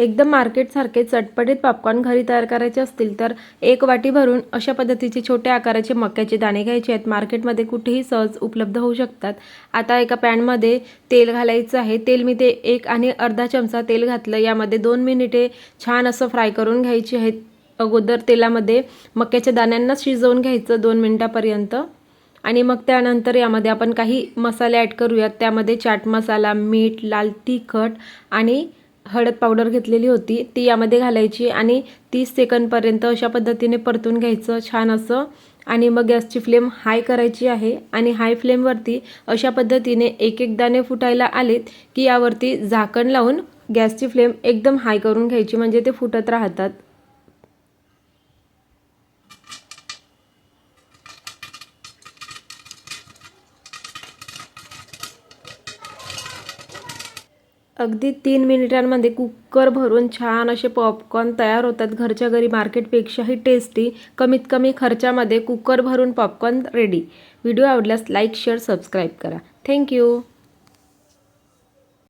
एकदम मार्केटसारखे चटपटीत पॉपकॉर्न घरी तयार करायचे असतील तर 1 वाटी भरून अशा पद्धतीचे छोट्या आकाराचे मक्याचे दाणे घ्यायचे आहेत। मार्केटमध्ये कुठेही सहज उपलब्ध होऊ शकतात। आता एका पॅनमध्ये तेल घालायचं आहे। तेल मी ते 1 आणि अर्धा चमचा तेल घातलं। यामध्ये 2 मिनिटे छान असं फ्राय करून घ्यायची आहेत। अगोदर तेलामध्ये मक्याच्या दाण्यांना शिजवून घ्यायचं 2 मिनिटापर्यंत आणि मग त्यानंतर यामध्ये आपण काही मसाले ॲड करूयात। त्यामध्ये चाट मसाला, मीठ, लाल तिखट आणि हळद पावडर घेतलेली होती ती यामध्ये घालायची आणि 30 सेकंदपर्यंत अशा पद्धतीने परतून घ्यायचं छान असं। आणि मग गॅसची फ्लेम हाय करायची आहे आणि हाय फ्लेमवरती अशा पद्धतीने एक एक दाणे फुटायला आलेत की यावरती झाकण लावून गॅसची फ्लेम एकदम हाय करून घ्यायची, म्हणजे ते फुटत राहतात। अगदी 3 मिनिटांमध्ये कुकर भरून छान असे पॉपकॉर्न तयार होतात। घरच्या घरी मार्केटपेक्षाही टेस्टी, कमीत कमी खर्चामध्ये कुकर भरून पॉपकॉर्न रेडी। व्हिडिओ आवडल्यास लाईक, शेअर, सबस्क्राईब करा। थँक्यू।